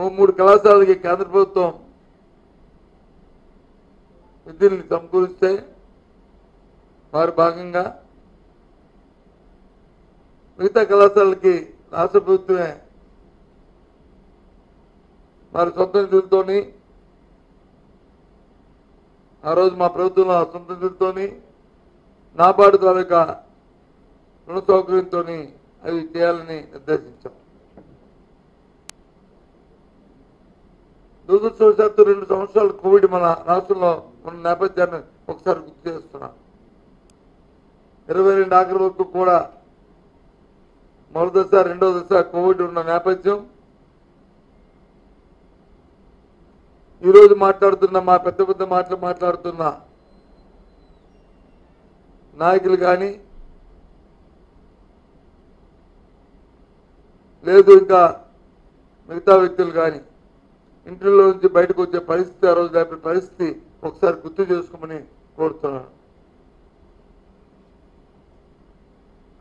3 కళాశాలకి కేంద్ర ప్రభుత్వం నిధుల్ని సమకూరిస్తే వారి భాగంగా మిగతా కళాశాలకి రాష్ట్ర ప్రభుత్వమే వారి సొంత నిధులతోని ఆ రోజు మా ప్రభుత్వంలో సొంత నిధులతోని నాబార్డు తాలూకా రుణ సౌకర్యంతో అవి చేయాలని నిర్దేశించాం. దురదృష్టవశాత్తు 2 సంవత్సరాలు కోవిడ్ మన రాష్ట్రంలో ఉన్న నేపథ్యాన్ని ఒకసారి గుర్తు చేస్తున్నాం. 22 ఆఖరి వరకు కూడా మొదటి దశ రెండో దశ కోవిడ్ ఉన్న నేపథ్యం. ఈరోజు మాట్లాడుతున్న మా పెద్ద పెద్ద మాటలు మాట్లాడుతున్న నాయకులు కానీ లేదు ఇంకా మిగతా వ్యక్తులు కానీ ఇంట్లో నుంచి బయటకు వచ్చే పరిస్థితి ఆ రోజు లేకపోతే పరిస్థితి ఒకసారి గుర్తు చేసుకోమని కోరుతున్నాను.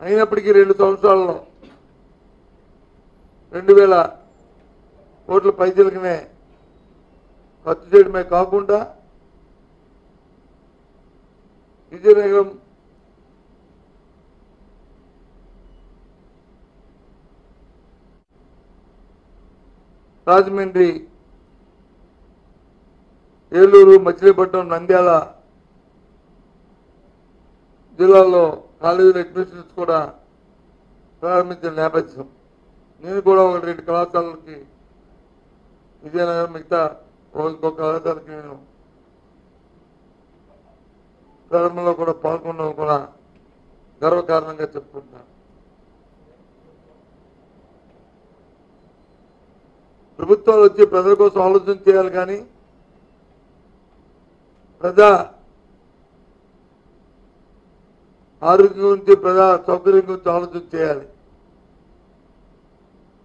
అయినప్పటికీ 2 సంవత్సరాల్లో 2000 కోట్ల పైసలకనే ఖర్చు చేయడమే కాకుండా విజయనగరం రాజమండ్రి ఏలూరు మచిలీపట్నం నంద్యాల జిల్లాల్లో కాలేజీల అడ్మిషన్స్ కూడా ప్రారంభించిన నేపథ్యం. నేను కూడా 1-2 కళాశాలకి విజయనగరం మిగతా ఇంకొక కళాశాలకి నేను ప్రారంభంలో కూడా పాల్గొనడం కూడా గర్వకారణంగా చెప్పుకుంటున్నాను. ప్రభుత్వాలు వచ్చి ప్రజల కోసం ఆలోచన చేయాలి కానీ ప్రజా ఆరోగ్యం గురించి ప్రజా సౌకర్యం గురించి ఆలోచన చేయాలి.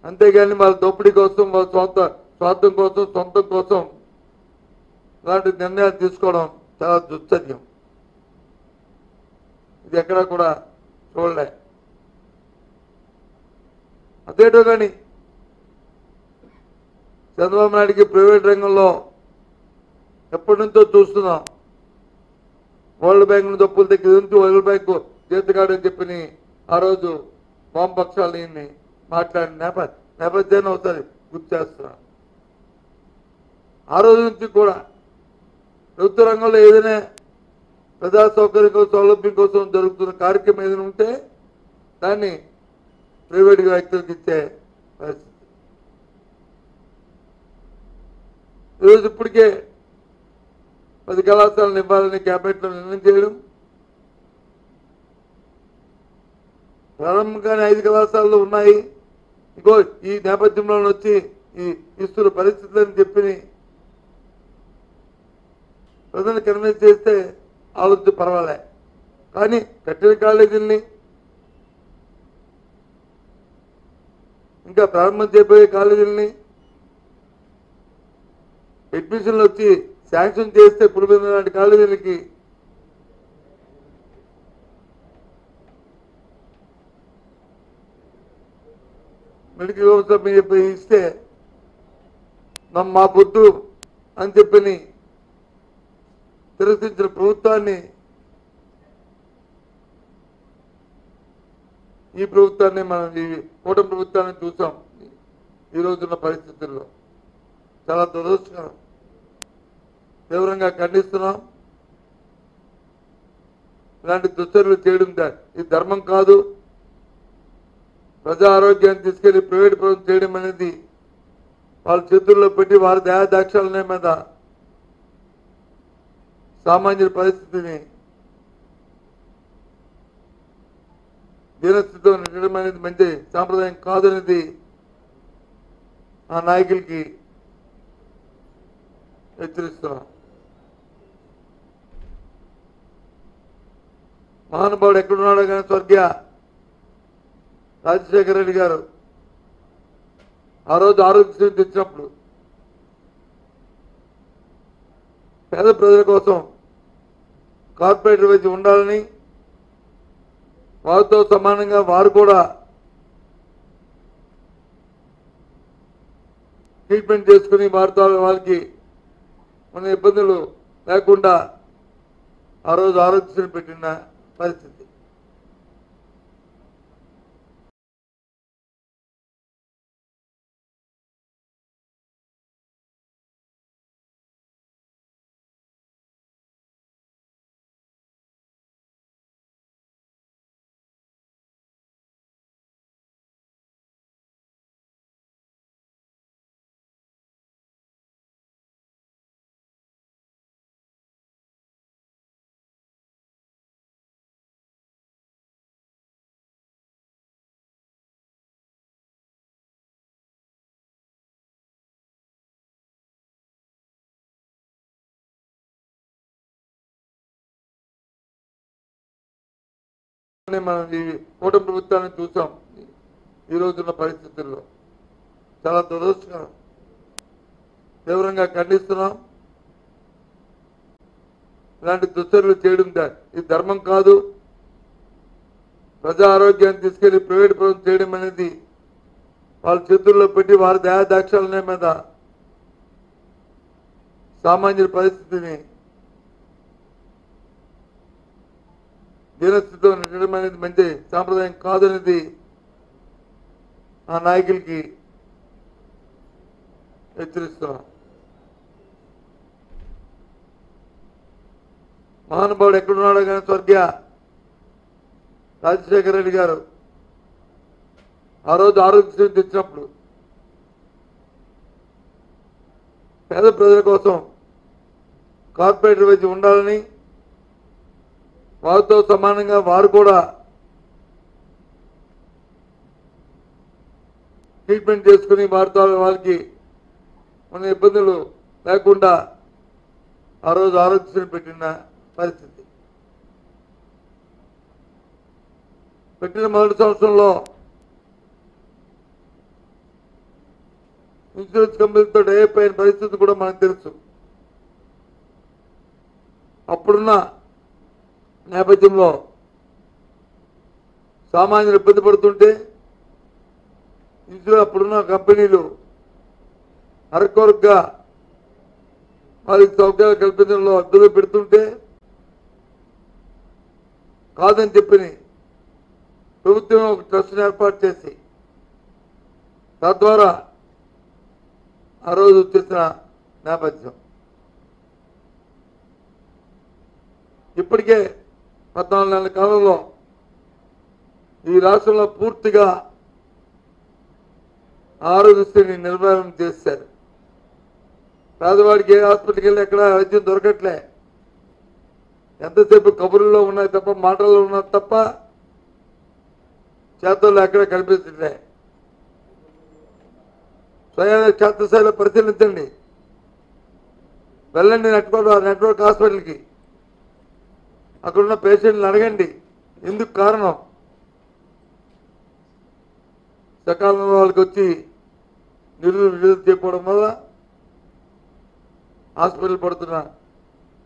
అంతేగాని వాళ్ళ దోపిడీ కోసం వాళ్ళ స్వార్థం కోసం సొంతం కోసం ఇలాంటి నిర్ణయాలు తీసుకోవడం చాలా దుశ్చర్యం. ఇది ఎక్కడా కూడా చూడలే. అదేటో కానీ చంద్రబాబు నాయుడికి ప్రైవేట్ రంగంలో ఎప్పటి నుంచో చూస్తున్నాం. వరల్డ్ బ్యాంక్ నుంచి అప్పులు దగ్గర వరల్డ్ బ్యాంక్ చేతికాడని చెప్పి ఆ రోజు వామపక్షాలని మాట్లాడిన నేపథ్యాన్ని ఒకసారి గుర్తు చేస్తున్నాం. ఆ రోజు నుంచి కూడా ప్రభుత్వ రంగంలో ఏదైనా ప్రజా సౌకర్యం కోసం సౌలభ్యం కోసం జరుగుతున్న కార్యక్రమం ఏదైనా ఉంటే దాన్ని ప్రైవేట్ వ్యక్తులకు ఇచ్చే పరిస్థితి. ఈరోజు ఇప్పటికే 10 కళాశాలను ఇవ్వాలని క్యాబినెట్లో నిర్ణయం చేయడం, ప్రారంభంగానే 5 కళాశాలలు ఉన్నాయి. ఇంకో ఈ నేపథ్యంలో వచ్చి ఈ ఇస్తున్న పరిస్థితులని చెప్పి ప్రజలు కన్విన్స్ చేస్తే ఆలోచన పర్వాలే. కానీ కట్టిన కాలేజీల్ని ఇంకా ప్రారంభం చేయబోయే కాలేజీలని అడ్మిషన్లు వచ్చి శాంక్షన్ చేస్తే పురుగు లాంటి కాలేజీలకి మెడికల్ వ్యవస్థ చెప్పి ఇస్తే మా పొద్దు అని చెప్పని తిరస్కరించిన ప్రభుత్వాన్ని ఈ ప్రభుత్వాన్ని మనం ఈ కూటమి ప్రభుత్వాన్ని చూసాం. ఈ రోజున్న పరిస్థితుల్లో చాలా దురదృష్టకరం. తీవ్రంగా ఖండిస్తున్నాం. ఇలాంటి దుశ్చర్యలు చేయడం ఇది ధర్మం కాదు. ప్రజా ఆరోగ్యాన్ని తీసుకెళ్లి ప్రైవేట్ ప్రభుత్వం చేయడం అనేది వాళ్ళ చేతుల్లో పెట్టి వారి దయాదాక్షాలనే మీద సామాన్యుల పరిస్థితిని దీనస్థితితో నెట్టడం అనేది మంచి సాంప్రదాయం కాదనేది ఆ నాయకులకి హెచ్చరిస్తున్నాం. మహానుభావుడు ఎక్కడున్నాడో కానీ స్వర్గీయ రాజశేఖర రెడ్డి గారు ఆ రోజు ఆరోగ్యశ్రీ తెచ్చినప్పుడు పేద ప్రజల కోసం కార్పొరేట్ వైద్యం ఉండాలని, వారితో సమానంగా వారు కూడా ట్రీట్మెంట్ చేసుకుని వారితో వాళ్ళకి మన ఇబ్బందులు లేకుండా ఆ రోజు ఆరోగ్యశ్రీ పెట్టిన పరిస్థితి. మనం ఈ కూటమి ప్రభుత్వాన్ని చూసాం. ఈ రోజున్న పరిస్థితుల్లో చాలా దురదృష్టకరం. తీవ్రంగా ఖండిస్తున్నాం. ఇలాంటి దుశ్చర్యలు చేయడం ఇది ధర్మం కాదు. ప్రజా ఆరోగ్యాన్ని తీసుకెళ్లి ప్రైవేట్ పరం చేయడం అనేది వాళ్ళ చేతుల్లో పెట్టి వారి దయాదాక్షాలనే మీద సామాన్యుల పరిస్థితిని దీనస్థితిలో నెట్టడం అనేది మంచి సాంప్రదాయం కాదనేది ఆ నాయకులకి హెచ్చరిస్తున్నాం. మహానుభావుడు ఎక్కడున్నాడో కానీ స్వర్గీయ రాజశేఖర రెడ్డి గారు ఆ రోజు ఆరోగ్యశ్రీ తెచ్చినప్పుడు పేద ప్రజల కోసం కార్పొరేటర్ వైద్యం ఉండాలని, వారితో సమానంగా వారు కూడా ట్రీట్మెంట్ చేసుకుని వారితో వాళ్ళకి మన ఇబ్బందులు లేకుండా ఆ రోజు ఆరోగ్యశ్రీ పెట్టిన పరిస్థితి. పెట్టిన మొదటి సంవత్సరంలో ఇన్సూరెన్స్ కంపెనీతో డైప్ అయిన పరిస్థితి కూడా మనకు తెలుసు. అప్పుడున్న నేపథ్యంలో సామాన్యులు ఇబ్బంది పడుతుంటే ఇన్సూరెన్స్ అప్పుడున్న కంపెనీలు అరకొరగా వారికి సౌకర్యాలు కల్పించడంలో అడ్డులు పెడుతుంటే కాదని చెప్పి ప్రభుత్వం ఒక ట్రస్ట్ ఏర్పాటు చేసి తద్వారా ఆ రోజు వచ్చేసిన నేపథ్యం. ఇప్పటికే 14 నెలల కాలంలో ఈ రాష్ట్రంలో పూర్తిగా ఆరోగ్యశ్రీని నిర్వహణ చేశారు. పేదవాడికి ఏ హాస్పిటల్కి వెళ్ళి ఎక్కడ వైద్యం దొరకట్లే. ఎంతసేపు కబుర్లలో ఉన్నాయి తప్ప, మాటల్లో ఉన్నది తప్ప చేతుల్లో ఎక్కడ కనిపించట్లే. స్వయంగా క్షేత్రస్థాయిలో పరిశీలించండి. వెళ్ళండి నెట్వర్క్ హాస్పిటల్కి, అక్కడున్న పేషెంట్ని అడగండి ఎందుకు కారణం. సకాలంలో వాళ్ళకి వచ్చి నిరుడు చేయకపోవడం వల్ల హాస్పిటల్ పడుతున్న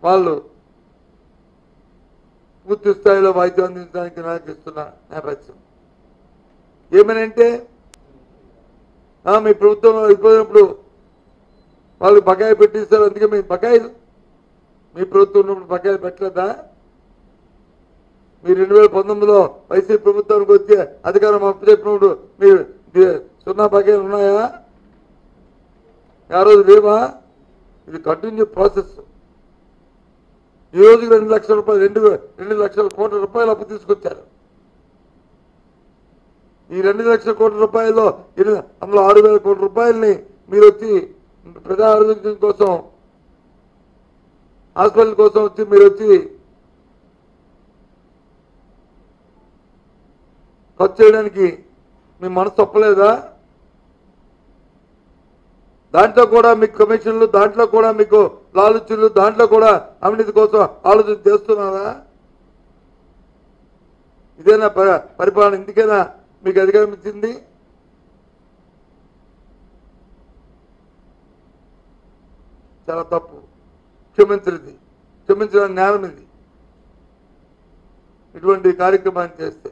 వాళ్ళు పూర్తి స్థాయిలో వైద్యం అందించడానికి నిరాకరిస్తున్న నేపథ్యం. ఏమనంటే మీ ప్రభుత్వం అయిపోయినప్పుడు వాళ్ళు బకాయి పెట్టిస్తారు, అందుకే మీ బకాయిలు మీ ప్రభుత్వం ఉన్నప్పుడు బకాయిలు పెట్టలేదా? మీరు 2019లో వైసీపీ ప్రభుత్వానికి వచ్చి అధికారం అప్పచెప్పినప్పుడు మీరు 0 బకాయిలు ఉన్నాయా? ఆ రోజు లేవా? ఇది కంటిన్యూ ప్రాసెస్. ఈ రోజుకి 2 లక్షల రూపాయలు 2 లక్షల కోట్ల రూపాయలు అప్పు తీసుకొచ్చారు. ఈ 2 లక్షల కోట్ల రూపాయల్లో అందులో 6,000 కోట్ల రూపాయలని మీరు వచ్చి ప్రజా ఆరోగ్యం కోసం, హాస్పిటల్ కోసం వచ్చి మీరు వచ్చి ఖర్చు చేయడానికి మీ మనసు తప్పలేదా? దాంట్లో కూడా మీకు కమిషన్లు, దాంట్లో కూడా మీకు లాలుచులు, దాంట్లో కూడా అవినీతి కోసం ఆలోచన చేస్తున్నారా? ఇదేనా పరిపాలన? ఇందుకేనా మీకు అధికారం ఇచ్చింది? చాలా తప్పు. క్షమించడం నేరం ఇది, ఇటువంటి కార్యక్రమాన్ని చేస్తే.